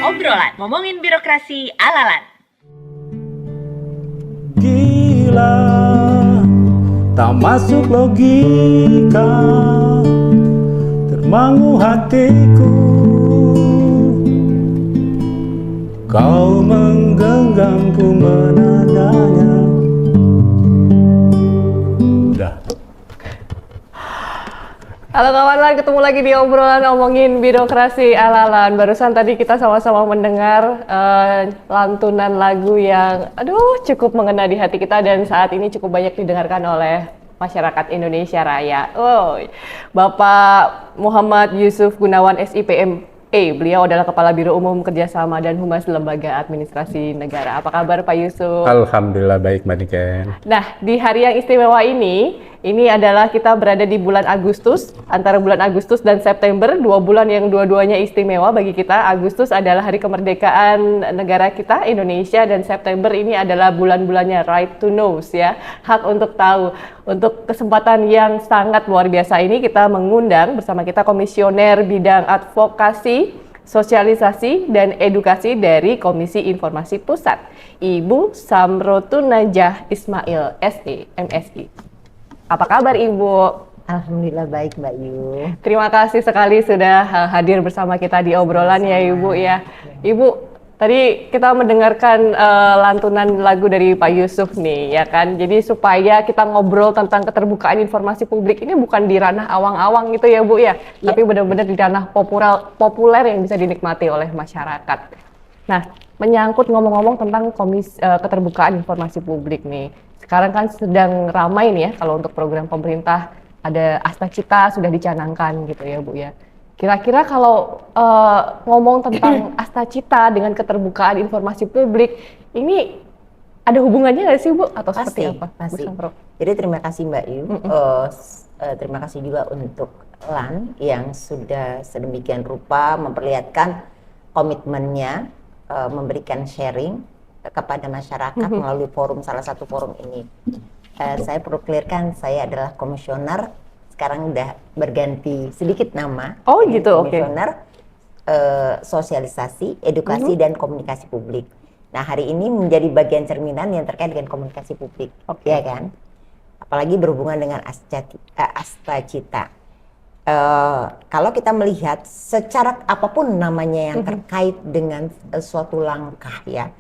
Obrolan ngomongin birokrasi ala-alan. Gila, tak masuk logika, termangu hatiku. Kau menggenggamku menandanya. Udah. Halo kawan, ketemu lagi di obrolan ngomongin birokrasi ala-alan. Barusan tadi kita sama-sama mendengar lantunan lagu yang cukup mengena di hati kita dan saat ini cukup banyak didengarkan oleh masyarakat Indonesia Raya. Bapak Muhammad Yusuf Gunawan SIPME, beliau adalah Kepala Biro Umum Kerjasama dan Humas Lembaga Administrasi Negara. Apa kabar Pak Yusuf? Alhamdulillah baik Mbak Niken. Nah, di hari yang istimewa ini adalah kita berada di bulan Agustus, antara bulan Agustus dan September, 2 bulan yang dua-duanya istimewa bagi kita. Agustus adalah hari kemerdekaan negara kita, Indonesia, dan September ini adalah bulan-bulannya right to know, ya, hak untuk tahu. Untuk kesempatan yang sangat luar biasa ini, kita mengundang bersama kita Komisioner Bidang Advokasi, Sosialisasi, dan Edukasi dari Komisi Informasi Pusat, Ibu Samrotunajah Ismail, SE, MSI. Apa kabar Ibu? Alhamdulillah baik Mbak Yu. Terima kasih sekali sudah hadir bersama kita di obrolan ya Ibu ya. Ibu, tadi kita mendengarkan lantunan lagu dari Pak Yusuf nih ya kan. Jadi supaya kita ngobrol tentang keterbukaan informasi publik ini bukan di ranah awang-awang gitu ya Bu ya. Tapi benar-benar di ranah populer yang bisa dinikmati oleh masyarakat. Nah, menyangkut ngomong-ngomong tentang keterbukaan informasi publik nih. Sekarang kan sedang ramai nih ya, kalau untuk program pemerintah ada Astacita sudah dicanangkan gitu ya Bu ya. Kira-kira kalau ngomong tentang Astacita dengan keterbukaan informasi publik, ini ada hubungannya nggak sih Bu? Atau seperti apa? Pasti. Jadi terima kasih Mbak Yu. Terima kasih juga untuk LAN yang sudah sedemikian rupa memperlihatkan komitmennya memberikan sharing kepada masyarakat melalui salah satu forum ini. Saya perlu clearkan, saya adalah komisioner, sekarang udah berganti sedikit nama. Oh gitu, oke. Komisioner Sosialisasi, Edukasi, dan Komunikasi Publik. Nah hari ini menjadi bagian cerminan yang terkait dengan komunikasi publik, ya kan? Apalagi berhubungan dengan Astacita. Kalau kita melihat secara apapun namanya yang terkait dengan suatu langkah ya,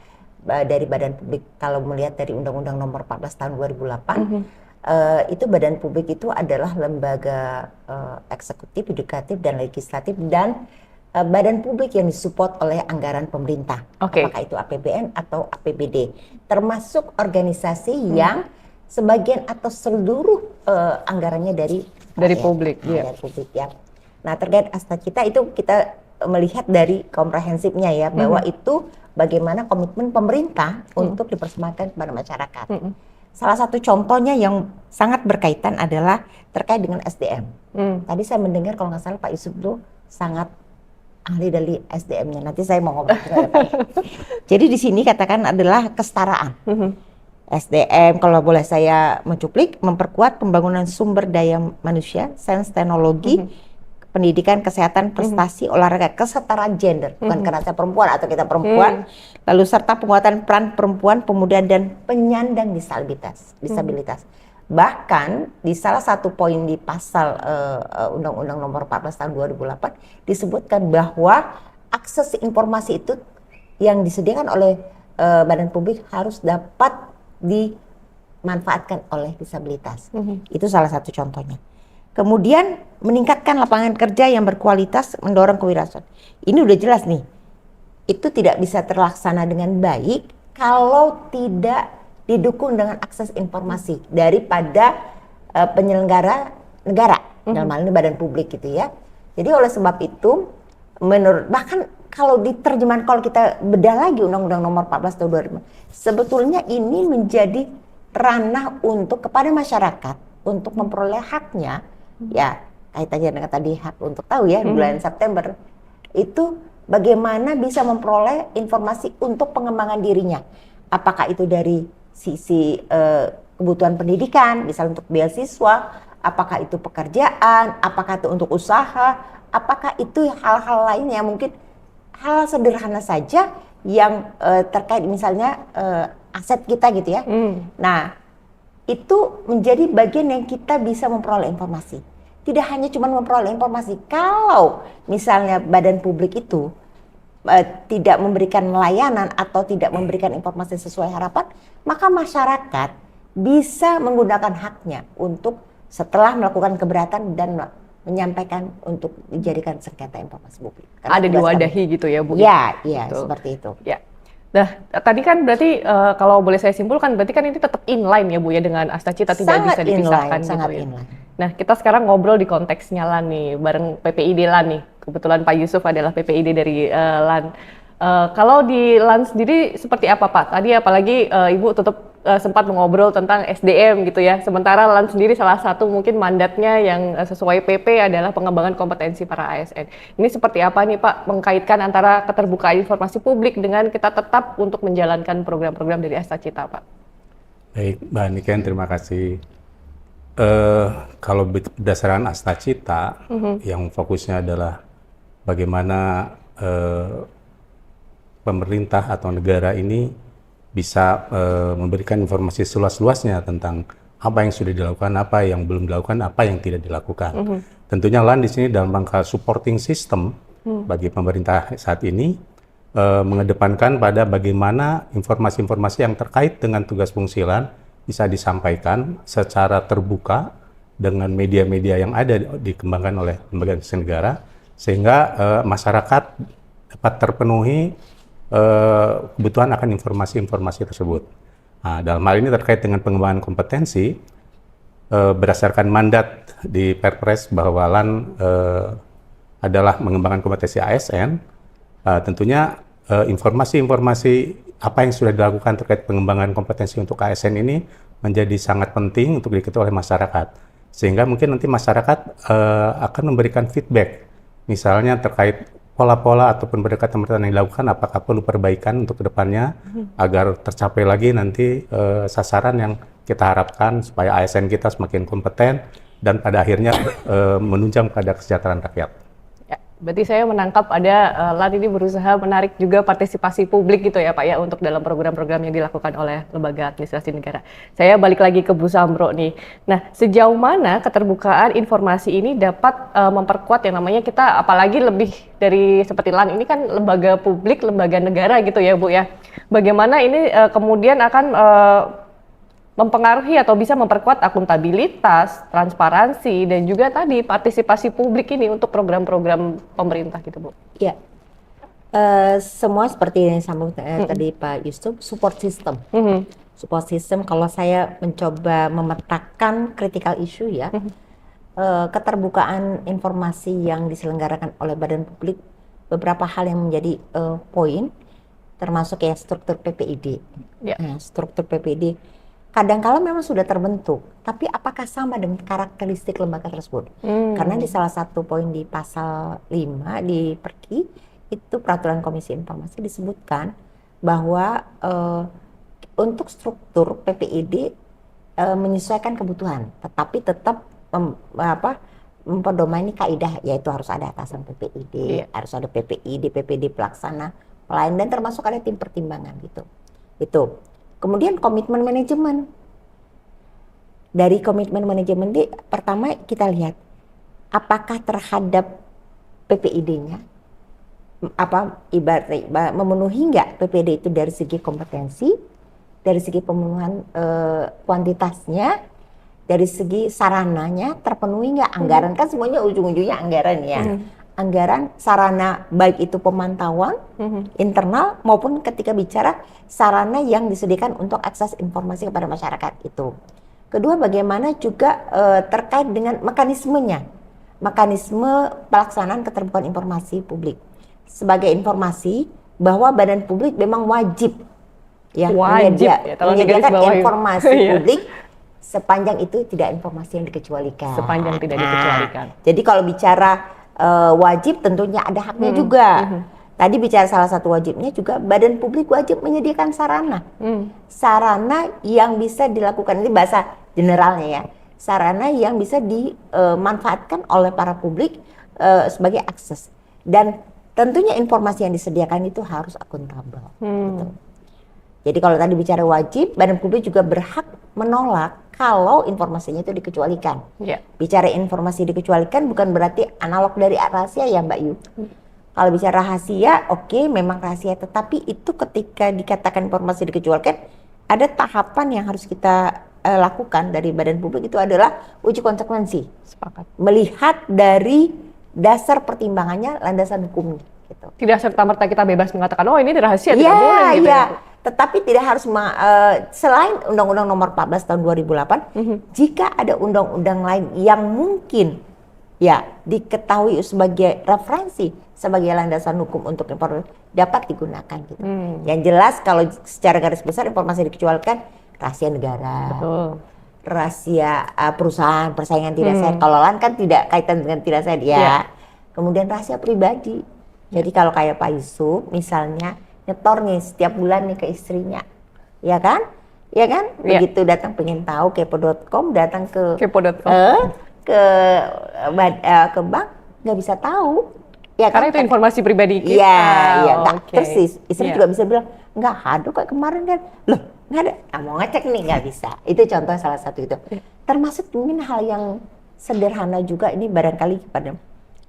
dari badan publik, kalau melihat dari Undang-Undang Nomor 14 Tahun 2008, itu badan publik itu adalah lembaga eksekutif, yudikatif, dan legislatif, dan badan publik yang disupport oleh anggaran pemerintah, apakah itu APBN atau APBD, termasuk organisasi yang sebagian atau seluruh anggarannya dari publik, dari publik ya. Nah terkait Astacita itu kita melihat dari komprehensifnya ya, bahwa itu bagaimana komitmen pemerintah untuk dipersembahkan kepada masyarakat. Salah satu contohnya yang sangat berkaitan adalah terkait dengan SDM. Tadi saya mendengar kalau nggak salah Pak Yusuf itu sangat ahli dari SDM-nya. Nanti saya mau ngomong juga ya Pak. Jadi di sini katakan adalah kesetaraan. SDM kalau boleh saya mencuplik, memperkuat pembangunan sumber daya manusia, sains teknologi, pendidikan, kesehatan, prestasi, olahraga, kesetaraan gender, bukan karena saya perempuan atau kita perempuan, lalu serta penguatan peran perempuan, pemuda, dan penyandang disabilitas. Bahkan di salah satu poin di pasal Undang-Undang Nomor 14 Tahun 2008 disebutkan bahwa akses informasi itu yang disediakan oleh badan publik harus dapat dimanfaatkan oleh disabilitas. Itu salah satu contohnya. Kemudian meningkatkan lapangan kerja yang berkualitas, mendorong kewirausahaan. Ini udah jelas nih, itu tidak bisa terlaksana dengan baik kalau tidak didukung dengan akses informasi daripada penyelenggara negara, dalam hal ini badan publik gitu ya. Jadi oleh sebab itu, bahkan kalau diterjemahkan, kalau kita bedah lagi Undang-Undang Nomor 14 Tahun 2005, sebetulnya ini menjadi ranah untuk kepada masyarakat untuk memperoleh haknya, ya kaitannya dengan tadi hak untuk tahu ya, bulan September itu bagaimana bisa memperoleh informasi untuk pengembangan dirinya. Apakah itu dari sisi kebutuhan pendidikan, misalnya untuk beasiswa, apakah itu pekerjaan, apakah itu untuk usaha, apakah itu hal-hal lain yang mungkin hal sederhana saja yang terkait misalnya aset kita gitu ya. Nah, itu menjadi bagian yang kita bisa memperoleh informasi. Tidak hanya cuma memperoleh informasi. Kalau misalnya badan publik itu tidak memberikan layanan atau tidak memberikan informasi sesuai harapan, maka masyarakat bisa menggunakan haknya untuk setelah melakukan keberatan dan menyampaikan untuk dijadikan sengketa informasi publik. Karena ada diwadahi gitu ya Bu? Ya, iya Betul. seperti itu. Ya. Nah, tadi kan berarti kalau boleh saya simpulkan berarti kan ini tetap inline ya Bu ya dengan Astacita, tidak bisa dipisahkan gitu sangat ya. inline. Nah, kita sekarang ngobrol di konteksnya LAN nih, bareng PPID LAN nih. Kebetulan Pak Yusuf adalah PPID dari LAN. Kalau di LAN sendiri seperti apa Pak? Tadi apalagi Ibu tetap sempat mengobrol tentang SDM gitu ya. Sementara LAN sendiri salah satu mungkin mandatnya yang sesuai PP adalah pengembangan kompetensi para ASN. Ini seperti apa nih Pak mengkaitkan antara keterbukaan informasi publik dengan kita tetap untuk menjalankan program-program dari Astacita Pak? Baik, Mbak Niken, terima kasih. Kalau berdasarkan Astacita, yang fokusnya adalah bagaimana pemerintah atau negara ini bisa memberikan informasi seluas-luasnya tentang apa yang sudah dilakukan, apa yang belum dilakukan, apa yang tidak dilakukan. Tentunya LAN di sini dalam rangka supporting system bagi pemerintah saat ini mengedepankan pada bagaimana informasi-informasi yang terkait dengan tugas fungsi LAN bisa disampaikan secara terbuka dengan media-media yang ada dikembangkan oleh lembaga negara sehingga masyarakat dapat terpenuhi kebutuhan akan informasi-informasi tersebut. Nah, dalam hal ini terkait dengan pengembangan kompetensi berdasarkan mandat di Perpres bahwa LAN adalah mengembangkan kompetensi ASN, tentunya informasi-informasi apa yang sudah dilakukan terkait pengembangan kompetensi untuk ASN ini menjadi sangat penting untuk diketahui oleh masyarakat. Sehingga mungkin nanti masyarakat akan memberikan feedback, misalnya terkait pola-pola ataupun pendekatan yang dilakukan, apakah perlu perbaikan untuk kedepannya agar tercapai lagi nanti sasaran yang kita harapkan supaya ASN kita semakin kompeten dan pada akhirnya menunjang pada kesejahteraan rakyat. Ya, berarti saya menangkap ada LAN ini berusaha menarik juga partisipasi publik gitu ya Pak ya untuk dalam program-program yang dilakukan oleh lembaga administrasi negara. Saya balik lagi ke Bu Samro nih. Nah, sejauh mana keterbukaan informasi ini dapat memperkuat yang namanya kita, apalagi lebih dari seperti LAN ini kan lembaga publik, lembaga negara gitu ya Bu ya. Bagaimana ini kemudian akan mempengaruhi atau bisa memperkuat akuntabilitas, transparansi, dan juga tadi partisipasi publik ini untuk program-program pemerintah gitu Bu? Ya, semua seperti yang disambung tadi Pak Yusuf, support system. Support system, kalau saya mencoba memetakan critical issue ya, keterbukaan informasi yang diselenggarakan oleh badan publik, beberapa hal yang menjadi poin, termasuk ya struktur PPID. Nah, struktur PPID kadang-kala memang sudah terbentuk, tapi apakah sama dengan karakteristik lembaga tersebut? Karena di salah satu poin di pasal 5 di Perki, itu peraturan Komisi Informasi disebutkan bahwa untuk struktur PPID menyesuaikan kebutuhan, tetapi tetap mempedomani kaidah, yaitu harus ada atasan PPID, harus ada PPID, PPD pelaksana, pelayan, dan termasuk ada tim pertimbangan gitu. Itu. Kemudian komitmen manajemen. Dari komitmen manajemen pertama kita lihat apakah terhadap PPID-nya ibaratnya memenuhi nggak PPID itu dari segi kompetensi, dari segi pemenuhan kuantitasnya, dari segi sarananya terpenuhi nggak, anggaran kan semuanya ujung-ujungnya anggaran ya. Anggaran, sarana baik itu pemantauan internal maupun ketika bicara sarana yang disediakan untuk akses informasi kepada masyarakat itu. Kedua, bagaimana juga terkait dengan mekanismenya, mekanisme pelaksanaan keterbukaan informasi publik. Sebagai informasi bahwa badan publik memang wajib ya, Wajib ya, tolong menyediakan digarisbawahi. informasi Iya. publik sepanjang itu tidak informasi yang dikecualikan. Sepanjang tidak dikecualikan. Jadi kalau bicara wajib tentunya ada haknya juga. Tadi bicara salah satu wajibnya juga badan publik wajib menyediakan sarana. Sarana yang bisa dilakukan, ini bahasa generalnya ya. Sarana yang bisa dimanfaatkan oleh para publik sebagai akses. Dan tentunya informasi yang disediakan itu harus akuntabel. Gitu. Jadi kalau tadi bicara wajib, badan publik juga berhak menolak kalau informasinya itu dikecualikan. Ya. Bicara informasi dikecualikan bukan berarti analog dari rahasia ya Mbak Yu. Kalau bicara rahasia, oke, memang rahasia, tetapi itu ketika dikatakan informasi dikecualikan, ada tahapan yang harus kita lakukan dari badan publik, itu adalah uji konsekuensi. Sepakat. Melihat dari dasar pertimbangannya, landasan hukumnya. Gitu. Tidak serta-merta kita bebas mengatakan, oh ini rahasia, tidak boleh gitu ya. ya. Tetapi tidak harus, selain Undang-Undang Nomor 14 Tahun 2008, jika ada undang-undang lain yang mungkin ya diketahui sebagai referensi, sebagai landasan hukum untuk informasi, dapat digunakan gitu. Yang jelas kalau secara garis besar informasi dikecualikan rahasia negara. Betul. Rahasia perusahaan, persaingan tidak sehat. Kalau LAN kan tidak kaitan dengan tidak sehat ya. Iya. Kemudian rahasia pribadi. Jadi kalau kayak Pak Yusuf misalnya nyetor nih setiap bulan nih ke istrinya, ya kan? Ya kan? Iya. Begitu datang pengen tahu kepo.com, datang ke Kepo.com. ke bank nggak bisa tahu. Ya Karena kan? itu informasi pribadi kita. Iya, nggak. Oke. Terus istri Iya. juga bisa bilang, nggak ada kayak kemarin kan. Loh, nggak ada. Nah, mau ngecek nih, nggak bisa. Itu contoh salah satu itu. Termasuk mungkin hal yang sederhana juga ini barangkali kepada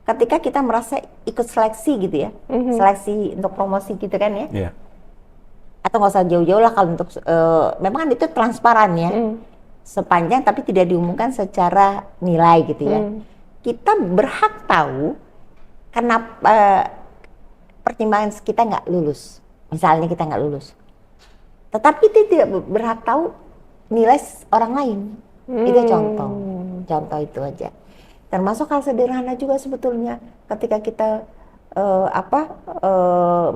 ketika kita merasa ikut seleksi gitu ya. Seleksi untuk promosi gitu kan ya. Iya. Atau nggak usah jauh-jauh lah kalau untuk, memang kan itu transparan ya. Sepanjang tapi tidak diumumkan secara nilai gitu ya. Kita berhak tahu kenapa pertimbangan kita nggak lulus, misalnya kita nggak lulus, tetapi kita tidak berhak tahu nilai orang lain. Itu contoh itu aja. Termasuk hal sederhana juga sebetulnya, ketika kita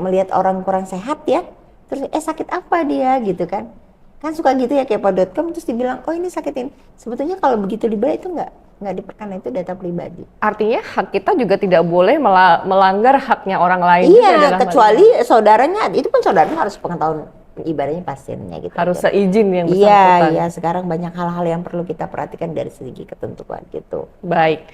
melihat orang kurang sehat ya, terus sakit apa dia gitu kan suka gitu ya kepo.com, terus dibilang oh ini sakit ini. Sebetulnya kalau begitu dibayar itu nggak diperkenan, itu data pribadi. Artinya hak kita juga tidak boleh melanggar haknya orang lain. juga Iya, dalam hal kecuali saudaranya, itu pun saudaranya harus pengetahuan ibaratnya pasiennya gitu. harus seizin yang Iya, bersangkutan. iya. Sekarang banyak hal-hal yang perlu kita perhatikan dari segi ketentuan gitu. Baik.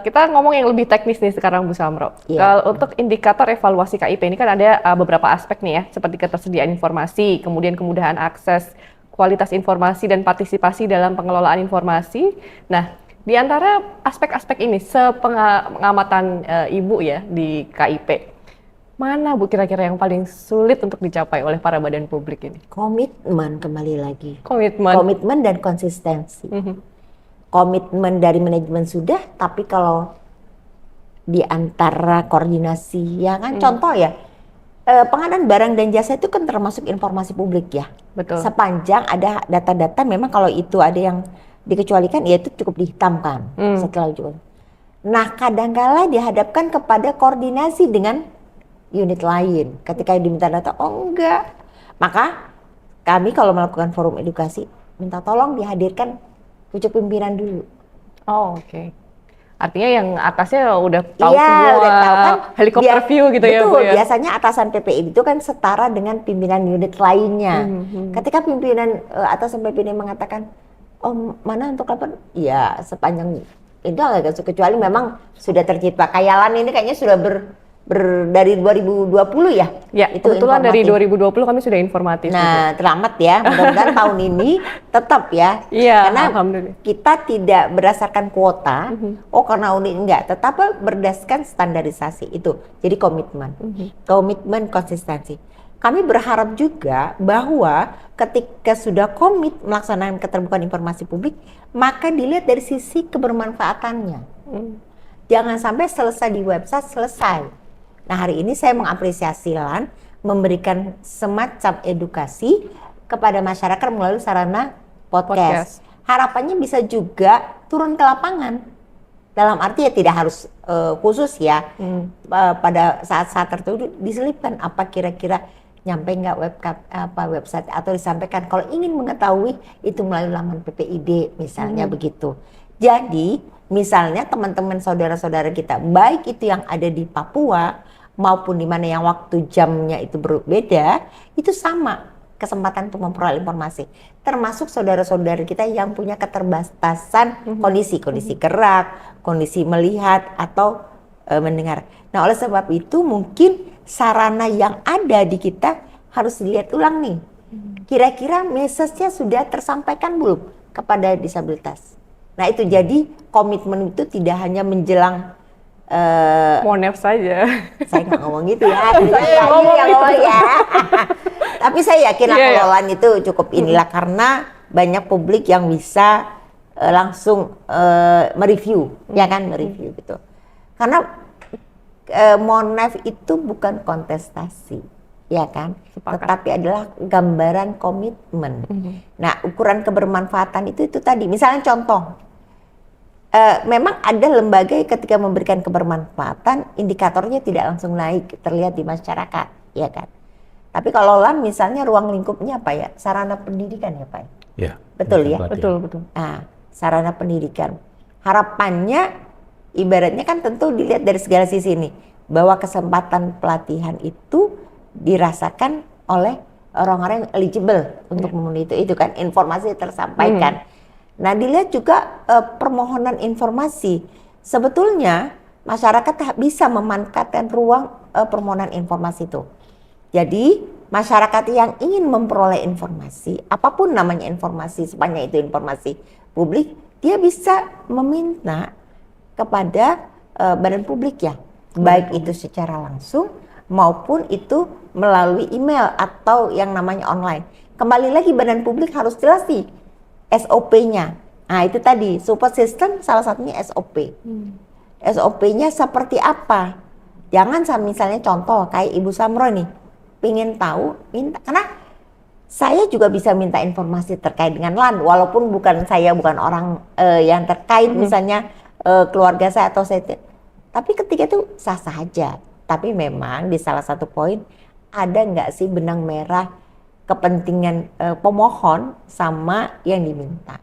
Kita ngomong yang lebih teknis nih sekarang Bu Samro. Iya. Kalau untuk indikator evaluasi KIP ini kan ada beberapa aspek nih ya, seperti ketersediaan informasi, kemudian kemudahan akses, kualitas informasi dan partisipasi dalam pengelolaan informasi. Nah, di antara aspek-aspek ini, sepengamatan Ibu ya di KIP, mana Bu kira-kira yang paling sulit untuk dicapai oleh para badan publik ini? Komitmen kembali lagi. Komitmen. Komitmen dan konsistensi. Komitmen dari manajemen sudah, tapi kalau di antara koordinasi ya kan, contoh ya, pengadaan barang dan jasa itu kan termasuk informasi publik ya. Betul. Sepanjang ada data-data, memang kalau itu ada yang dikecualikan, ya itu cukup dihitamkan setelah juga. Nah, kadang-kala dihadapkan kepada koordinasi dengan unit lain. Ketika diminta data, oh enggak. Maka kami kalau melakukan forum edukasi, minta tolong dihadirkan pucuk pimpinan dulu. Oh, oke. Artinya yang atasnya udah tahu Iya, semua, udah tahu kan, helikopter view gitu ya, Bu betul, ya? biasanya atasan PPI itu kan setara dengan pimpinan unit lainnya. Ketika pimpinan atasan PPI mengatakan, oh mana untuk lapor? Ya sepanjang itu agak kecuali memang sudah tercipta. Kayak LAN ini kayaknya sudah dari 2020 ya? Ya, itu kebetulan dari informatif. 2020 kami sudah informatif. Nah, terlambat ya. Mudah-mudahan tahun ini tetap ya. Iya, Karena alhamdulillah. kita tidak berdasarkan kuota. Oh, karena unit enggak, tetapi berdasarkan standarisasi itu. Jadi komitmen. Komitmen konsistensi. Kami berharap juga bahwa ketika sudah komit melaksanakan keterbukaan informasi publik, maka dilihat dari sisi kebermanfaatannya. Jangan sampai selesai di website, selesai. Nah, hari ini saya mengapresiasi LAN memberikan semacam edukasi kepada masyarakat melalui sarana podcast. Harapannya bisa juga turun ke lapangan. Dalam arti ya tidak harus khusus ya. Pada saat-saat tertentu diselipkan apa kira-kira nyampe nggak website atau disampaikan kalau ingin mengetahui itu melalui laman PPID misalnya begitu. Jadi misalnya teman-teman saudara-saudara kita baik itu yang ada di Papua maupun di mana yang waktu jamnya itu berbeda, itu sama kesempatan untuk memperoleh informasi. Termasuk saudara-saudara kita yang punya keterbatasan kondisi gerak, kondisi melihat atau mendengar. Nah, oleh sebab itu mungkin sarana yang ada di kita harus dilihat ulang nih. Kira-kira message-nya sudah tersampaikan belum kepada disabilitas? Nah, itu jadi komitmen itu tidak hanya menjelang Monef saja. saya nggak ngomong gitu ya, saya ngomong ya. Tapi saya yakin pengelolaan itu cukup inilah karena banyak publik yang bisa langsung mereview, ya kan, mereview gitu. Karena Monef itu bukan kontestasi, ya kan, tetapi adalah gambaran komitmen. Nah, ukuran kebermanfaatan itu tadi, misalnya contoh. Memang ada lembaga ketika memberikan kebermanfaatan, indikatornya tidak langsung naik, terlihat di masyarakat, ya kan. Tapi kalau LAN misalnya ruang lingkupnya apa ya? Sarana pendidikan ya Pak? Ya. Betul ya? Betul. Nah, sarana pendidikan. Harapannya, ibaratnya kan tentu dilihat dari segala sisi ini, bahwa kesempatan pelatihan itu dirasakan oleh orang-orang yang eligible untuk memenuhi itu kan, informasi tersampaikan. Nah, dilihat juga permohonan informasi. Sebetulnya masyarakat bisa memanfaatkan ruang permohonan informasi itu. Jadi, masyarakat yang ingin memperoleh informasi, apapun namanya informasi, sepanjang itu informasi publik, dia bisa meminta kepada badan publik ya. Baik itu secara langsung maupun itu melalui email atau yang namanya online. Kembali lagi badan publik harus jelas nih SOP-nya. Nah, itu tadi support system salah satunya SOP. SOP-nya seperti apa? Jangan misalnya contoh kayak Ibu Samro nih, pingin tahu, minta, karena saya juga bisa minta informasi terkait dengan LAN, walaupun bukan orang yang terkait, misalnya keluarga saya atau saya. Tapi ketika itu sah-sah aja. Tapi memang di salah satu poin ada nggak sih benang merah kepentingan pemohon sama yang diminta.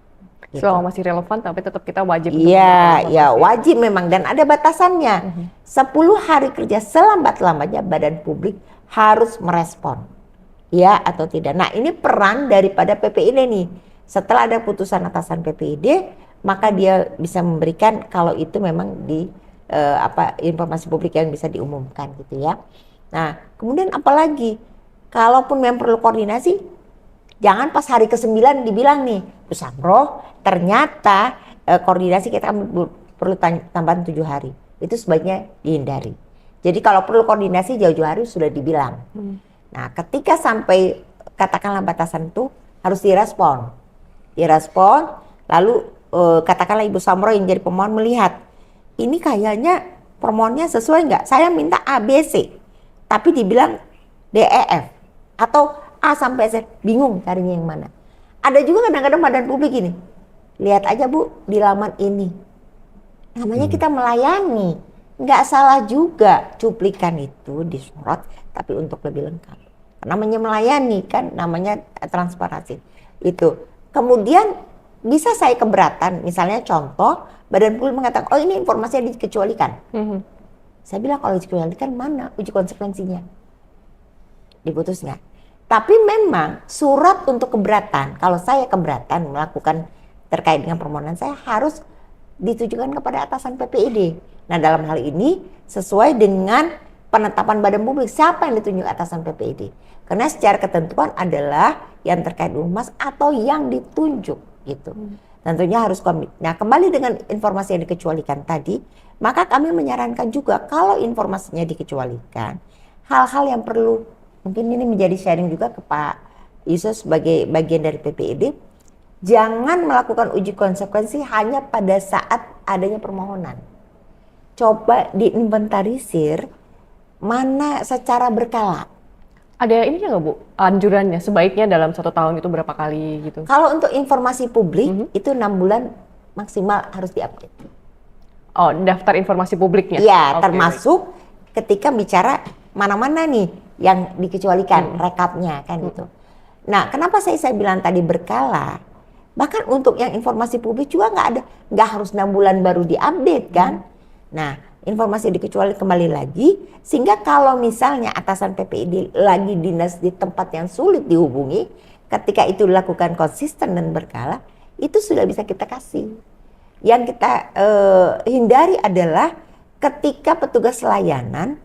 Gitu. Selama masih relevan, tapi tetap kita wajib. Iya, ya wajib memang, dan ada batasannya. 10 hari kerja selambat-lambatnya badan publik harus merespon, ya atau tidak. Nah, ini peran daripada PPID nih. Setelah ada putusan atasan PPID, maka dia bisa memberikan kalau itu memang di informasi publik yang bisa diumumkan gitu ya. Nah, kemudian apalagi? Kalaupun memang perlu koordinasi, jangan pas hari ke-9 dibilang nih, Bu Samro, ternyata koordinasi kita perlu tambahan 7 hari. Itu sebaiknya dihindari. Jadi kalau perlu koordinasi jauh-jauh hari sudah dibilang. Nah, ketika sampai katakanlah batasan itu harus direspon. Lalu katakanlah Ibu Samro yang jadi pemohon melihat, ini kayaknya permohonnya sesuai nggak? Saya minta A, B, C, tapi dibilang D, E, F. Atau A sampai Z, bingung carinya yang mana. Ada juga kadang-kadang badan publik ini, lihat aja Bu di laman ini. Namanya kita melayani, nggak salah juga cuplikan itu disorot, tapi untuk lebih lengkap. Namanya melayani kan, namanya transparansi. Itu. Kemudian bisa saya keberatan, misalnya contoh, badan publik mengatakan, oh ini informasinya dikecualikan. Saya bilang kalau dikecualikan mana uji konsekuensinya? Diputus nggak? Tapi memang surat untuk keberatan, kalau saya keberatan melakukan terkait dengan permohonan saya harus ditujukan kepada atasan PPID. Nah, dalam hal ini sesuai dengan penetapan badan publik siapa yang ditunjuk atasan PPID. Karena secara ketentuan adalah yang terkait humas atau yang ditunjuk gitu. Tentunya harus komit. Nah, kembali dengan informasi yang dikecualikan tadi, maka kami menyarankan juga kalau informasinya dikecualikan, hal-hal yang perlu, mungkin ini menjadi sharing juga ke Pak Yusuf sebagai bagian dari PPID, jangan melakukan uji konsekuensi hanya pada saat adanya permohonan. Coba diinventarisir mana secara berkala. Ada ininya nggak Bu, anjurannya sebaiknya dalam 1 tahun itu berapa kali gitu? Kalau untuk informasi publik itu 6 bulan maksimal harus diupdate. Oh, daftar informasi publiknya? Iya, Okay, termasuk ketika bicara mana-mana nih yang dikecualikan, rekapnya kan gitu. Nah, kenapa saya bilang tadi berkala? Bahkan untuk yang informasi publik juga nggak harus 6 bulan baru diupdate kan. Nah, informasi dikecualikan kembali lagi, sehingga kalau misalnya atasan PPID lagi dinas di tempat yang sulit dihubungi, ketika itu dilakukan konsisten dan berkala, itu sudah bisa kita kasih. Yang kita hindari adalah ketika petugas pelayanan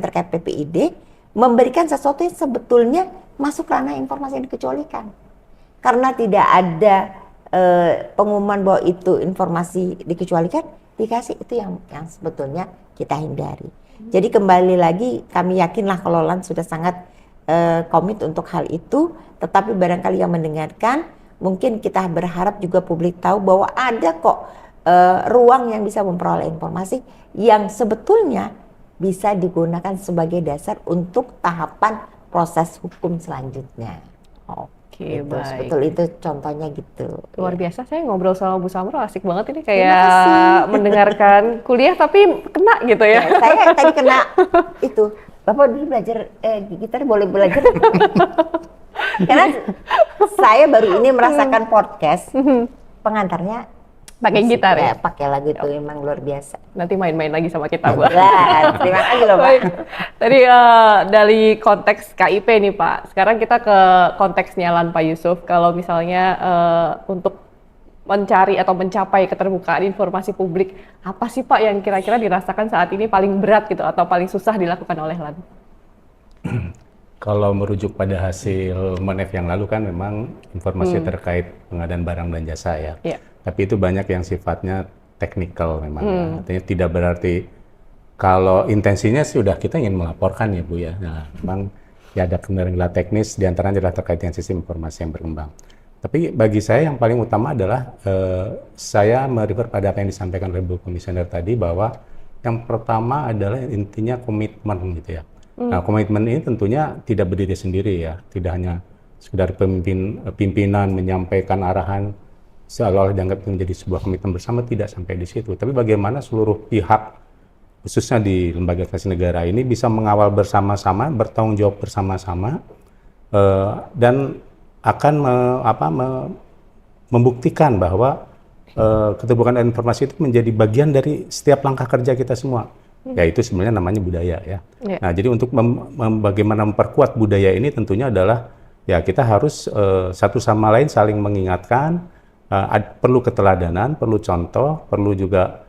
terkait PPID memberikan sesuatu yang sebetulnya masuk ranah informasi yang dikecualikan. Karena tidak ada pengumuman bahwa itu informasi dikecualikan, dikasih itu yang sebetulnya kita hindari. Jadi kembali lagi kami yakinlah kalau LAN sudah sangat komit untuk hal itu, tetapi barangkali yang mendengarkan, mungkin kita berharap juga publik tahu bahwa ada kok ruang yang bisa memperoleh informasi yang sebetulnya bisa digunakan sebagai dasar untuk tahapan proses hukum selanjutnya. Oke, Gitu, baik. betul itu contohnya gitu. Luar Ya. biasa, saya ngobrol sama Bu Samro asik banget ini, Terima kayak kasih. mendengarkan kuliah tapi kena gitu ya. Ya, saya tadi kena itu. Bapak dulu belajar gitar, boleh belajar. Karena saya baru ini merasakan podcast, pengantarnya Pakai musik, gitar ya. pakai lagu itu memang luar biasa. Nanti main-main lagi sama kita, Bu. Nah, terima kasih loh Pak. Baik. Tadi dari konteks KIP nih Pak, sekarang kita ke konteksnya LAN Pak Yusuf. Kalau misalnya untuk mencari atau mencapai keterbukaan informasi publik, apa sih Pak yang kira-kira dirasakan saat ini paling berat gitu atau paling susah dilakukan oleh LAN? Kalau merujuk pada hasil Monef yang lalu kan memang informasi terkait pengadaan barang dan jasa ya. Iya. Tapi itu banyak yang sifatnya teknikal memang. Ya. Artinya tidak berarti kalau intensinya sudah kita ingin melaporkan ya Bu ya. Nah, memang ya ada kendala teknis diantaranya adalah terkait dengan sistem informasi yang berkembang. Tapi bagi saya yang paling utama adalah saya merefer pada apa yang disampaikan oleh Bu Komisioner tadi bahwa yang pertama adalah intinya komitmen gitu ya. Nah, komitmen ini tentunya tidak berdiri sendiri ya, tidak hanya sekedar pimpinan menyampaikan arahan seolah-olah dianggap menjadi sebuah komitmen bersama, tidak sampai di situ. Tapi bagaimana seluruh pihak, khususnya di lembaga administrasi negara ini bisa mengawal bersama-sama, bertanggung jawab bersama-sama, dan akan membuktikan bahwa keterbukaan informasi itu menjadi bagian dari setiap langkah kerja kita semua. Ya itu sebenarnya namanya budaya ya. Yeah. Nah jadi untuk bagaimana memperkuat budaya ini tentunya adalah ya kita harus satu sama lain saling mengingatkan, perlu keteladanan, perlu contoh, perlu juga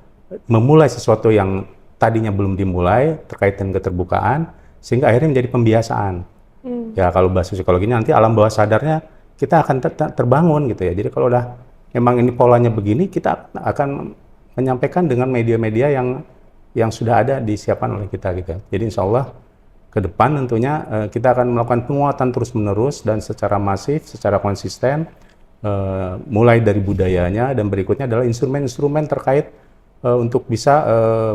memulai sesuatu yang tadinya belum dimulai terkait dengan keterbukaan sehingga akhirnya menjadi pembiasaan. Ya kalau bahasa psikologinya nanti alam bawah sadarnya kita akan terbangun gitu ya. Jadi kalau udah memang ini polanya begini, kita akan menyampaikan dengan media-media yang sudah ada disiapkan oleh kita gitu. Jadi insya Allah ke depan tentunya kita akan melakukan penguatan terus-menerus dan secara masif, secara konsisten, mulai dari budayanya dan berikutnya adalah instrumen-instrumen terkait untuk bisa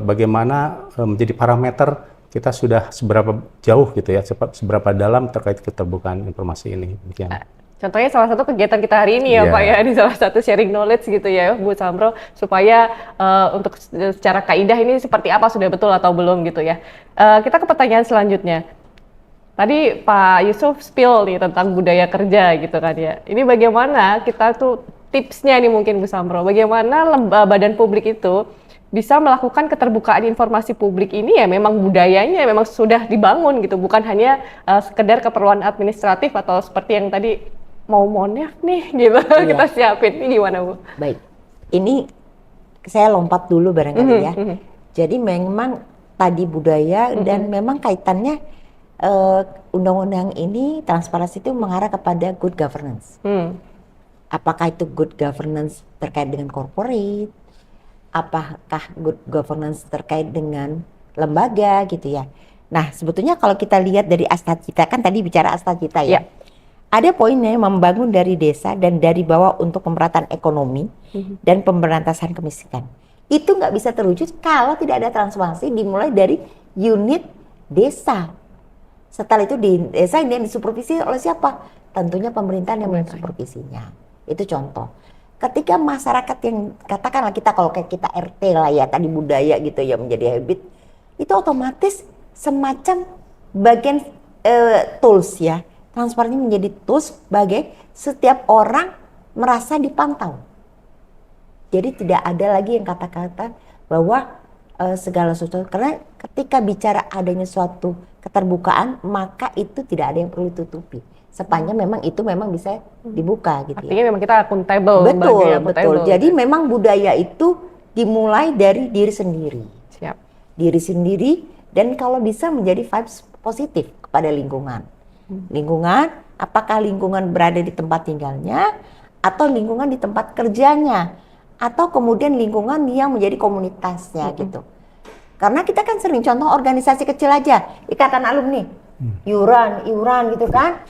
bagaimana menjadi parameter kita sudah seberapa jauh gitu ya, seberapa dalam terkait keterbukaan informasi ini. Demikian. Contohnya salah satu kegiatan kita hari ini ya Yeah. Pak ya, ini salah satu sharing knowledge gitu ya Bu Samro, supaya untuk secara kaidah ini seperti apa, sudah betul atau belum gitu ya. Kita ke pertanyaan selanjutnya. Tadi Pak Yusuf spill nih tentang budaya kerja gitu kan ya. Ini bagaimana kita tuh tipsnya nih mungkin Bu Samro, bagaimana badan publik itu bisa melakukan keterbukaan informasi publik ini ya memang budayanya memang sudah dibangun gitu, bukan hanya sekedar keperluan administratif atau seperti yang tadi mau Monef nih gitu kita siapin. Ini gimana Bu? Baik, ini saya lompat dulu barangkali ya. Jadi memang tadi budaya dan memang kaitannya undang-undang ini transparansi itu mengarah kepada good governance. Apakah itu good governance terkait dengan corporate? Apakah good governance terkait dengan lembaga gitu ya? Nah sebetulnya kalau kita lihat dari Astagita, kan tadi bicara Astagita ya. Ada poinnya membangun dari desa dan dari bawah untuk pemerataan ekonomi dan pemberantasan kemiskinan. Itu nggak bisa terwujud kalau tidak ada transformasi dimulai dari unit desa. Setelah itu di desa ini yang disupervisi oleh siapa? Tentunya pemerintahan yang mensupervisinya. Itu contoh. Ketika masyarakat yang katakanlah kita kalau kayak kita RT lah ya tadi budaya gitu ya menjadi habit, itu otomatis semacam bagian tools ya. Transparansi menjadi tools sebagai setiap orang merasa dipantau. Jadi tidak ada lagi yang kata-kata bahwa segala sesuatu, karena ketika bicara adanya suatu keterbukaan, maka itu tidak ada yang perlu ditutupi. Sepanjang memang itu memang bisa dibuka gitu. Artinya memang kita akuntabel. Betul. Jadi memang budaya itu dimulai dari diri sendiri. Siap. Diri sendiri, dan kalau bisa menjadi vibes positif kepada lingkungan. Lingkungan, apakah lingkungan berada di tempat tinggalnya, atau lingkungan di tempat kerjanya, atau kemudian lingkungan yang menjadi komunitasnya gitu. Karena kita kan sering contoh organisasi kecil aja, ikatan alumni, iuran gitu kan.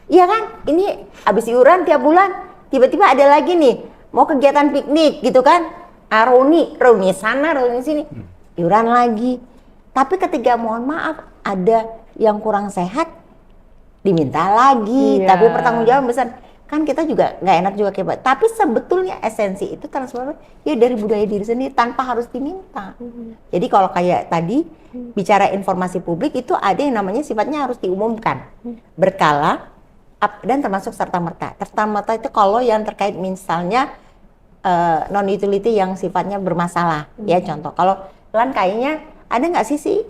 Iya kan, ini habis iuran tiap bulan, tiba-tiba ada lagi nih, mau kegiatan piknik gitu kan, reuni sana, reuni sini, iuran lagi. Tapi ketika mohon maaf, ada yang kurang sehat, diminta lagi, tapi pertanggungjawaban besar. Kan kita juga nggak enak juga kayak, tapi sebetulnya esensi itu transparan ya dari budaya diri sendiri tanpa harus diminta. Jadi kalau kayak tadi bicara informasi publik itu ada yang namanya sifatnya harus diumumkan berkala dan termasuk serta-merta. Serta-merta itu kalau yang terkait misalnya non utility yang sifatnya bermasalah ya, contoh kalau kayaknya ada nggak sih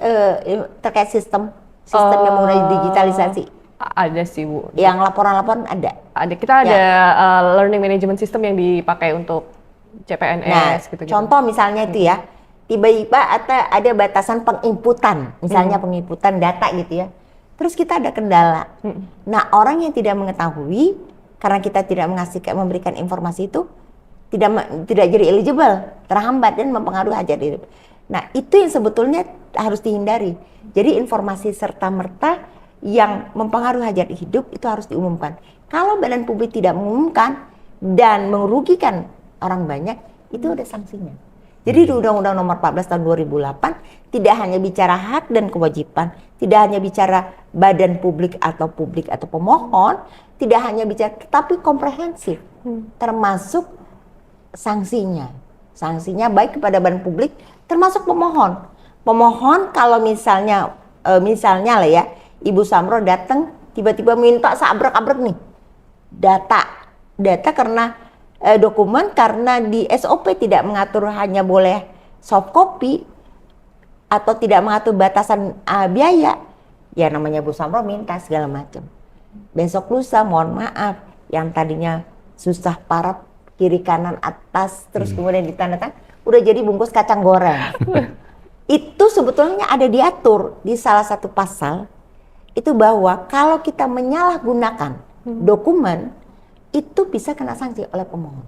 terkait sistem yang mulai digitalisasi? Ada sih Bu. Yang laporan-laporan ada. Kita ada learning management system yang dipakai untuk CPNS gitu. Contoh misalnya itu ya, tiba-tiba ada batasan penginputan, misalnya penginputan data gitu ya. Terus kita ada kendala. Nah, orang yang tidak mengetahui karena kita tidak memberikan informasi itu tidak jadi eligible, terhambat dan mempengaruhi hajat hidup. Nah, itu yang sebetulnya harus dihindari. Jadi informasi serta-merta yang mempengaruhi hajat hidup itu harus diumumkan. Kalau badan publik tidak mengumumkan dan merugikan orang banyak, itu ada sanksinya. Jadi di Undang-Undang Nomor 14 Tahun 2008 tidak hanya bicara hak dan kewajiban, tidak hanya bicara badan publik atau pemohon, tidak hanya bicara, tetapi komprehensif, termasuk sanksinya. Sanksinya baik kepada badan publik, termasuk pemohon. Pemohon kalau misalnya lah ya, Ibu Samro datang tiba-tiba minta seabrek-abrek nih data karena dokumen, karena di SOP tidak mengatur hanya boleh soft copy atau tidak mengatur batasan biaya, ya namanya Bu Samro minta segala macam. Besok lusa mohon maaf yang tadinya susah parah kiri kanan atas terus kemudian ditandatangan udah jadi bungkus kacang goreng. Itu sebetulnya ada diatur di salah satu pasal itu bahwa kalau kita menyalahgunakan dokumen itu bisa kena sanksi oleh pemohon.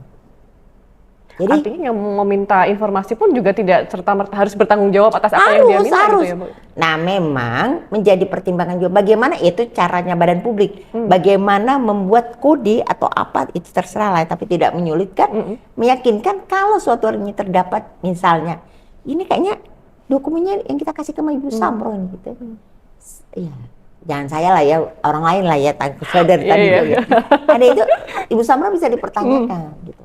Jadi artinya yang meminta informasi pun juga tidak serta-merta harus bertanggung jawab atas apa yang dia minta gitu ya Bu. Nah, memang menjadi pertimbangan juga bagaimana itu caranya badan publik, bagaimana membuat kode atau apa itu terserah lah, tapi tidak menyulitkan, meyakinkan kalau suatu hari ini terdapat misalnya ini kayaknya dokumennya yang kita kasih ke Ibu Samro ini gitu. Iya. Jangan saya lah ya, orang lain lah ya, dari tadi gitu. Ada itu, Ibu Samro bisa dipertanyakan gitu.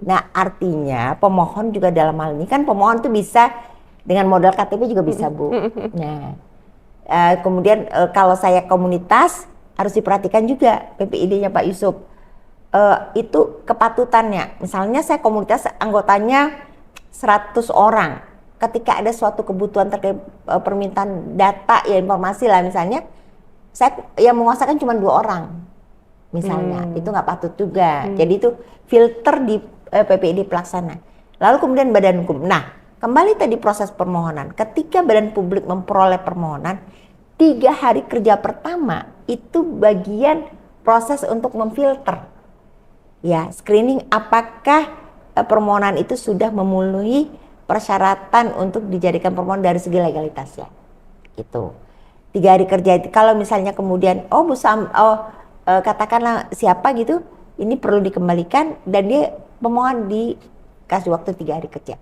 Nah, artinya pemohon juga dalam hal ini kan pemohon tuh bisa dengan modal KTP juga bisa Bu. Nah, kemudian kalau saya komunitas harus diperhatikan juga PPID-nya Pak Yusuf. Itu kepatutannya. Misalnya saya komunitas anggotanya 100 orang. Ketika ada suatu kebutuhan terkait permintaan data ya informasi lah misalnya, saya yang menguasakan cuma 2 orang misalnya, itu nggak patut juga. Jadi itu filter di PPID pelaksana. Lalu kemudian badan hukum. Nah, kembali tadi proses permohonan. Ketika badan publik memperoleh permohonan, 3 hari kerja pertama itu bagian proses untuk memfilter, ya screening apakah permohonan itu sudah memenuhi persyaratan untuk dijadikan permohonan dari segi legalitasnya. Itu 3 hari kerja itu. Kalau misalnya kemudian katakanlah siapa gitu, ini perlu dikembalikan dan dia pemohon dikasih waktu 3 hari kerja.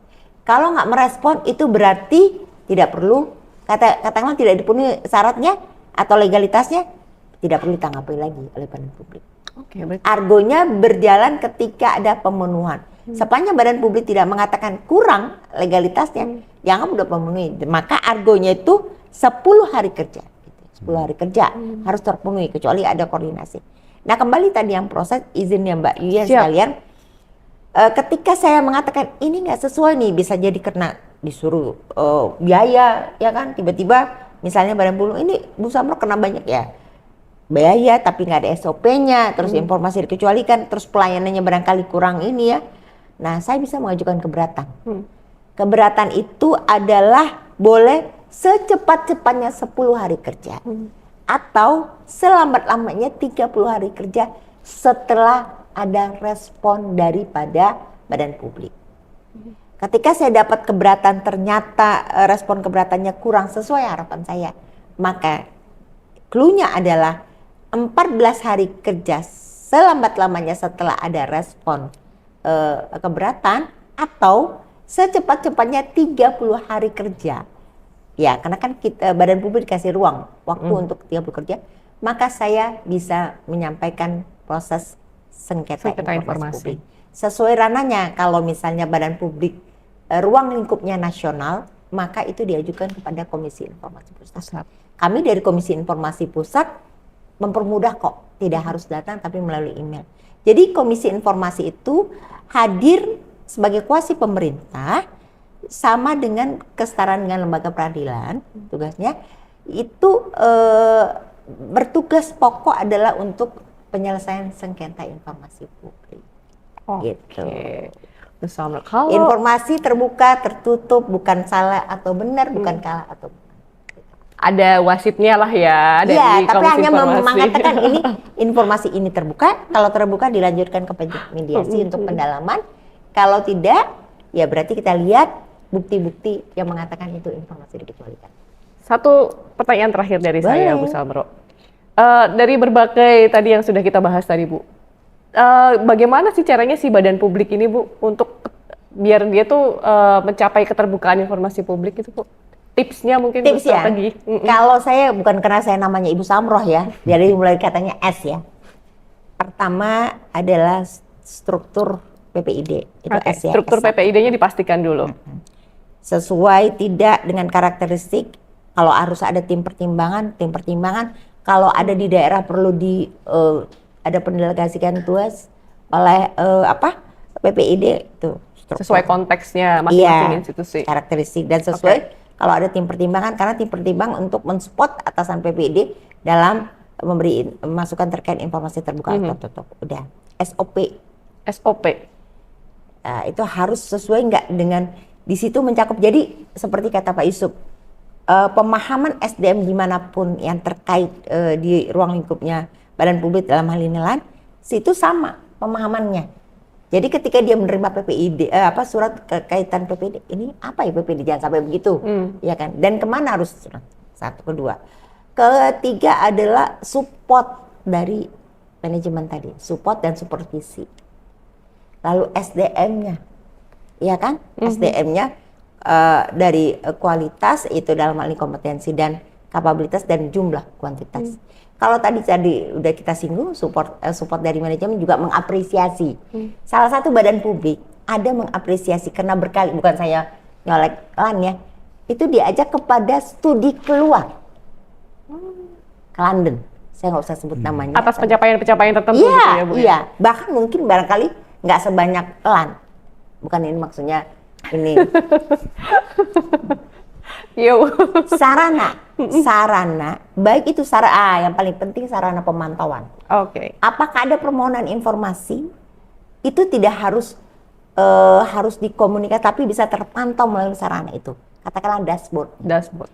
Kalau nggak merespon itu berarti tidak perlu, katakanlah tidak dipenuhi syaratnya atau legalitasnya, tidak perlu ditanggapi lagi oleh badan publik. Oke, berarti Argonya berjalan ketika ada pemenuhan. Sepanjang badan publik tidak mengatakan kurang legalitasnya, yang udah memenuhi, maka argonya itu 10 hari kerja. 10 hari kerja harus terpenuhi kecuali ada koordinasi. Nah, kembali tadi yang proses izinnya Mbak Yuya sekalian, ketika saya mengatakan ini nggak sesuai nih, bisa jadi kena disuruh biaya, ya kan, tiba-tiba misalnya Badan Publik ini Bu Samro kena banyak ya biaya tapi nggak ada SOP-nya, terus informasi dikecualikan, terus pelayanannya barangkali kurang ini ya. Nah, saya bisa mengajukan keberatan. Keberatan itu adalah boleh secepat-cepatnya 10 hari kerja atau selambat-lambatnya 30 hari kerja setelah ada respon daripada Badan Publik. Ketika saya dapat keberatan ternyata respon keberatannya kurang sesuai harapan saya, maka clue-nya adalah 14 hari kerja selambat-lambatnya setelah ada respon keberatan atau secepat-cepatnya 30 hari kerja. Ya, karena kan Badan Publik dikasih ruang waktu untuk 30 kerja, maka saya bisa menyampaikan proses sengketa informasi publik. Sesuai ranahnya, kalau misalnya Badan Publik ruang lingkupnya nasional, maka itu diajukan kepada Komisi Informasi Pusat. Kami dari Komisi Informasi Pusat mempermudah kok, tidak harus datang tapi melalui email. Jadi Komisi Informasi itu hadir sebagai kuasi pemerintah sama dengan kesetaraan dengan lembaga peradilan, tugasnya itu bertugas pokok adalah untuk penyelesaian sengketa informasi publik. Gitu. Kalau informasi terbuka, tertutup, bukan salah atau benar, bukan kalah atau benar. Ada wasitnya lah ya dari Iya, tapi Komisi hanya Informasi. mengatakan ini informasi ini terbuka, kalau terbuka dilanjutkan ke mediasi untuk pendalaman. Kalau tidak, ya berarti kita lihat bukti-bukti yang mengatakan itu informasi dikecualikan. Satu pertanyaan terakhir dari saya, Bu Samro. Dari berbagai tadi yang sudah kita bahas tadi, Bu. Bagaimana sih caranya si Badan Publik ini, Bu, untuk biar dia tuh mencapai keterbukaan informasi publik itu, Bu? Tipsnya mungkin Tips ya. strategi. Kalau saya bukan karena saya namanya Ibu Samroh ya, jadi mulai katanya S ya. Pertama adalah struktur PPID, itu S ya. Struktur S1. PPID-nya dipastikan dulu. Sesuai tidak dengan karakteristik. Kalau harus ada tim pertimbangan. Kalau ada di daerah perlu ada pendelegasikan tugas oleh PPID itu struktur. Sesuai konteksnya masing-masing institusi. Karakteristik dan sesuai. Kalau ada tim pertimbangan, karena tim pertimbangan untuk mensupport atasan PPID dalam memberi masukan terkait informasi terbuka atau tertutup. Udah. SOP. Nah, itu harus sesuai nggak dengan di situ mencakup. Jadi seperti kata Pak Yusuf, pemahaman SDM dimanapun yang terkait di ruang lingkupnya Badan Publik dalam hal ini itu sama pemahamannya. Jadi ketika dia menerima PPID, surat kekaitan PPID, ini apa ya PPID, jangan sampai begitu, ya kan? Dan kemana harus surat? Satu, kedua. Ketiga adalah support dari manajemen tadi, support dan supervisi. Lalu SDM-nya, ya kan? SDM-nya dari kualitas itu dalam hal ini kompetensi dan kapabilitas dan jumlah kuantitas. Kalau tadi udah kita singgung support dari manajemen juga mengapresiasi. Salah satu Badan Publik ada mengapresiasi karena berkali, bukan saya nyolek ya, itu diajak kepada studi keluar ke London. Saya nggak usah sebut namanya. Atas pencapaian-pencapaian tertentu gitu ya, Bu? Iya, bahkan mungkin barangkali nggak sebanyak LAN. Bukan ini maksudnya ini. sarana baik itu yang paling penting sarana pemantauan. Apakah ada permohonan informasi itu tidak harus dikomunikasi tapi bisa terpantau melalui sarana itu, katakanlah dashboard.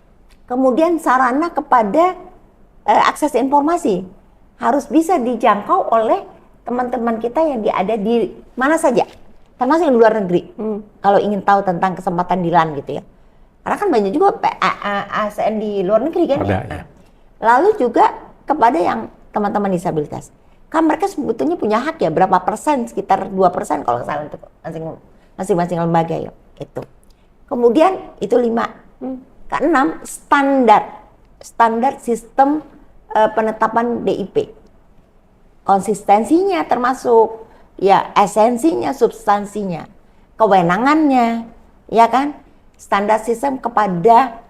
Kemudian sarana kepada akses informasi harus bisa dijangkau oleh teman-teman kita yang ada di mana saja, termasuk di luar negeri. Kalau ingin tahu tentang kesempatan di LAN gitu ya. Karena kan banyak juga ASN di luar negeri kan ya. Lalu juga kepada yang teman-teman disabilitas. Kan mereka sebetulnya punya hak ya, berapa persen, sekitar 2% kalau nggak salah untuk masing-masing lembaga ya. Itu. Kemudian itu 5. Keenam, standar sistem penetapan DIP. Konsistensinya termasuk ya, esensinya, substansinya, kewenangannya, ya kan? Standar sistem kepada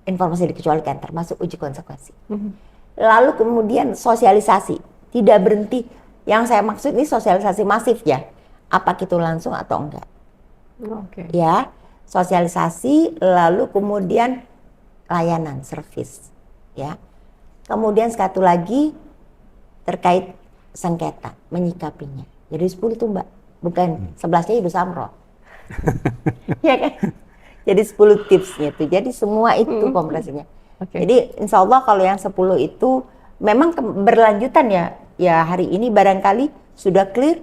informasi dikecualikan, termasuk uji konsekuensi. Lalu kemudian sosialisasi, tidak berhenti. Yang saya maksud ini sosialisasi masif ya, apa itu langsung atau enggak. Oke. Ya, sosialisasi, lalu kemudian layanan, service. Ya. Kemudian satu lagi terkait sengketa, menyikapinya. Jadi 10 tuh Mbak, bukan 11-nya Ibu Samro. Ya kan? Jadi 10 tipsnya tuh. Jadi semua itu kompresinya. Jadi insya Allah kalau yang 10 itu memang berlanjutan ya. Ya hari ini barangkali sudah clear.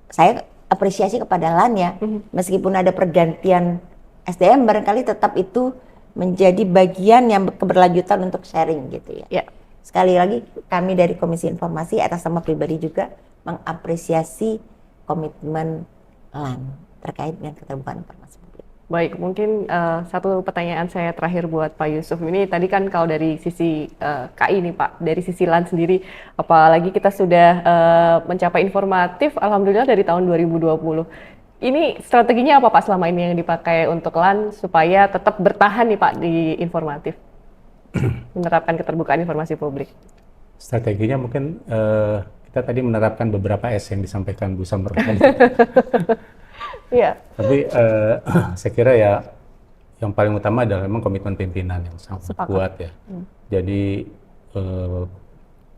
Saya apresiasi kepada LAN ya. Meskipun ada pergantian SDM, barangkali tetap itu menjadi bagian yang keberlanjutan untuk sharing gitu ya. Sekali lagi kami dari Komisi Informasi atas nama pribadi juga mengapresiasi komitmen LAN terkait dengan keterbukaan informasi publik. Baik, mungkin satu pertanyaan saya terakhir buat Pak Yusuf. Ini tadi kan kalau dari sisi KI nih Pak, dari sisi LAN sendiri, apalagi kita sudah mencapai informatif, alhamdulillah dari tahun 2020. Ini strateginya apa Pak selama ini yang dipakai untuk LAN supaya tetap bertahan nih Pak di informatif, menerapkan keterbukaan informasi publik? Strateginya mungkin kita tadi menerapkan beberapa S yang disampaikan Bu Samro. Iya. Tapi saya kira ya yang paling utama adalah memang komitmen pimpinan yang sangat kuat ya. Jadi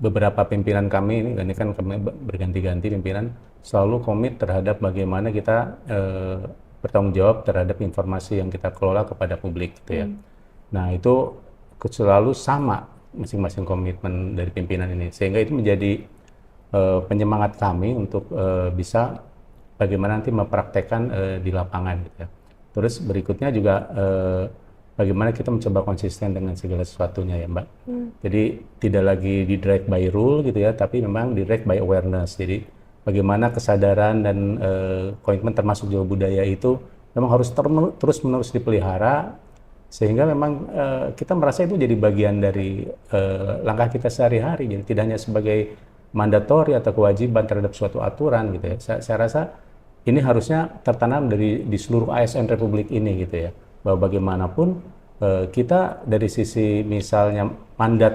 beberapa pimpinan kami ini kan kami berganti-ganti pimpinan selalu komit terhadap bagaimana kita bertanggung jawab terhadap informasi yang kita kelola kepada publik gitu ya. Nah itu selalu sama masing-masing komitmen dari pimpinan ini sehingga itu menjadi penyemangat kami untuk bisa bagaimana nanti mempraktekkan di lapangan gitu ya. Terus berikutnya juga bagaimana kita mencoba konsisten dengan segala sesuatunya ya Mbak. Jadi tidak lagi di direct by rule gitu ya, tapi memang direct by awareness. Jadi bagaimana kesadaran dan komitmen termasuk juga budaya itu memang harus terus-menerus dipelihara sehingga memang kita merasa itu jadi bagian dari langkah kita sehari-hari. Jadi tidak hanya sebagai mandatori atau kewajiban terhadap suatu aturan gitu ya. Saya rasa ini harusnya tertanam di seluruh ASN Republik ini gitu ya, bahwa bagaimanapun kita dari sisi misalnya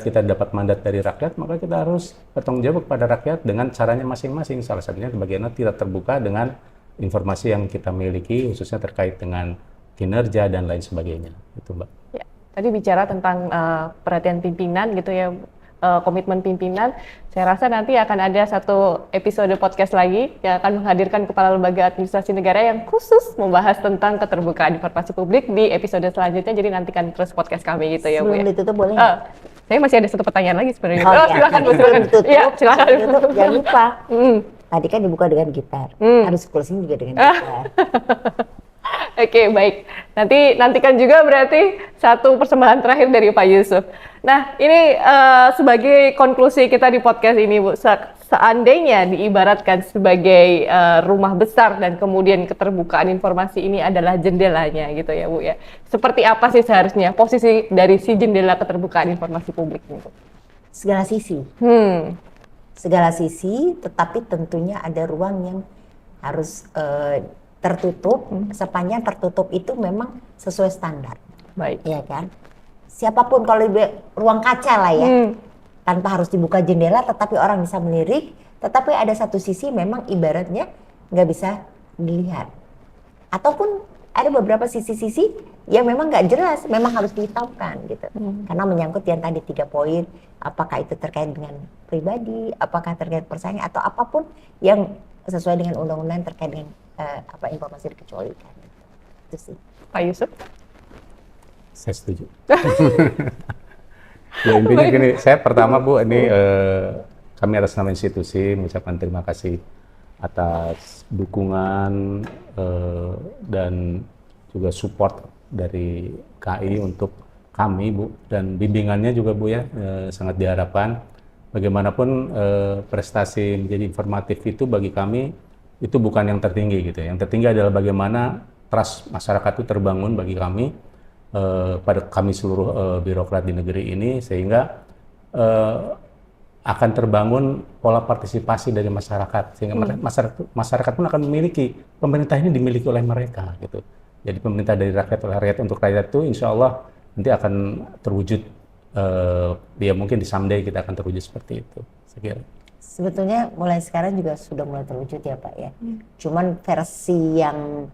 kita dapat mandat dari rakyat, maka kita harus bertanggung jawab kepada rakyat dengan caranya masing-masing. Salah satunya bagaimana tidak terbuka dengan informasi yang kita miliki, khususnya terkait dengan kinerja dan lain sebagainya. Itu Mbak. Ya, tadi bicara tentang perhatian pimpinan gitu ya. Komitmen pimpinan, saya rasa nanti akan ada satu episode podcast lagi yang akan menghadirkan Kepala Lembaga Administrasi Negara yang khusus membahas tentang keterbukaan informasi publik di episode selanjutnya, jadi nantikan terus podcast kami gitu ya Bu ya. Sebelum ditutup boleh Saya masih ada satu pertanyaan lagi sebenarnya. Silakan Bu, silakan. Iya, silakan. Jangan lupa. Tadi kan dibuka dengan gitar, harus closing juga dengan gitar. Oke, baik. Nantikan juga berarti satu persembahan terakhir dari Pak Yusuf. Nah, ini sebagai konklusi kita di podcast ini, Bu. Seandainya diibaratkan sebagai rumah besar dan kemudian keterbukaan informasi ini adalah jendelanya gitu ya, Bu ya. Seperti apa sih seharusnya posisi dari si jendela keterbukaan informasi publik ini, Bu? Segala sisi. Segala sisi, tetapi tentunya ada ruang yang harus tertutup, sepanjang tertutup itu memang sesuai standar. Baik. Iya kan? Siapapun kalau ruang kaca lah ya, tanpa harus dibuka jendela, tetapi orang bisa melirik, tetapi ada satu sisi memang ibaratnya nggak bisa dilihat. Ataupun ada beberapa sisi-sisi yang memang nggak jelas, memang harus dihitamkan gitu. Karena menyangkut yang tadi 3 poin, apakah itu terkait dengan pribadi, apakah terkait persaingan, atau apapun yang sesuai dengan undang-undang terkait dengan informasi dikecualikan. Itu sih. Pak Yusuf? Saya setuju. Ya intinya gini, saya pertama Bu, ini kami atas nama institusi mengucapkan terima kasih atas dukungan dan juga support dari KI untuk kami Bu, dan bimbingannya juga Bu ya, sangat diharapkan. Bagaimanapun prestasi menjadi informatif itu bagi kami itu bukan yang tertinggi gitu ya. Yang tertinggi adalah bagaimana trust masyarakat itu terbangun bagi kami, pada kami seluruh birokrat di negeri ini, sehingga akan terbangun pola partisipasi dari masyarakat, sehingga masyarakat pun akan memiliki, pemerintah ini dimiliki oleh mereka gitu. Jadi pemerintah dari rakyat oleh rakyat untuk rakyat itu insya Allah nanti akan terwujud, ya mungkin di someday kita akan terwujud seperti itu, saya kira. Sebetulnya mulai sekarang juga sudah mulai terwujud ya Pak ya. Cuman versi yang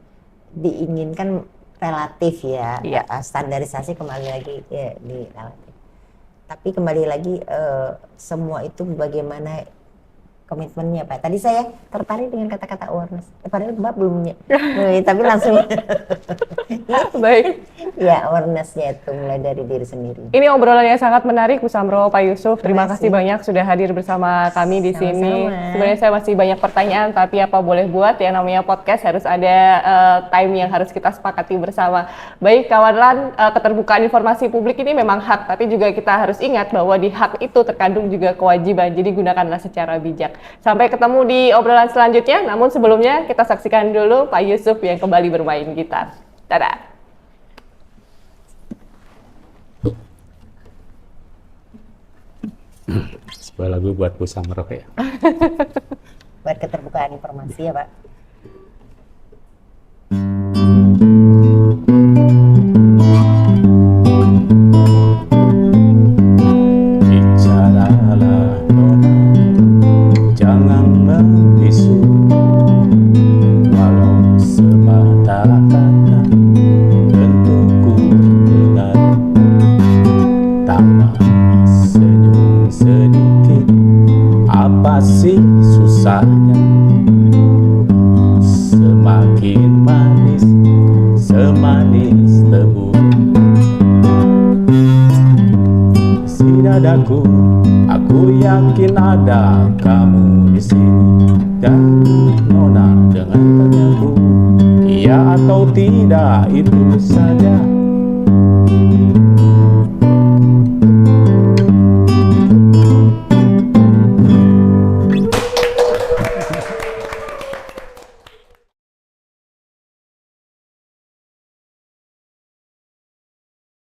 diinginkan relatif ya, Iya. Standarisasi kembali lagi ya, di relatif. Tapi kembali lagi semua itu bagaimana komitmennya Pak. Tadi saya tertarik dengan kata-kata awareness. Padahal Mbak belum tapi langsung Baik. ya awareness-nya itu mulai dari diri sendiri. Ini obrolan yang sangat menarik, Bu Samro, Pak Yusuf. Terima Terima kasih kasih. banyak sudah hadir bersama kami di sini. Sama-sama. Sebenarnya saya masih banyak pertanyaan, tapi apa boleh buat, yang namanya podcast harus ada time yang harus kita sepakati bersama. Baik, kawan LAN, keterbukaan informasi publik ini memang hak, tapi juga kita harus ingat bahwa di hak itu terkandung juga kewajiban. Jadi gunakanlah secara bijak. Sampai ketemu di obrolan selanjutnya. Namun sebelumnya kita saksikan dulu Pak Yusuf yang kembali bermain gitar. Dadah. Sebuah lagu buat Bu Samro ya. Buat keterbukaan informasi ya Pak. Bicaralah nona, jangan membisu, walau semata kata tentu ku dengar. Tambah senyum sedikit, apa sih susahnya? Semakin manis, semanis tebu. Si dadaku, aku yakin ada kamu di sini. Dan nona dengan tanyaku, iya atau tidak itu saja.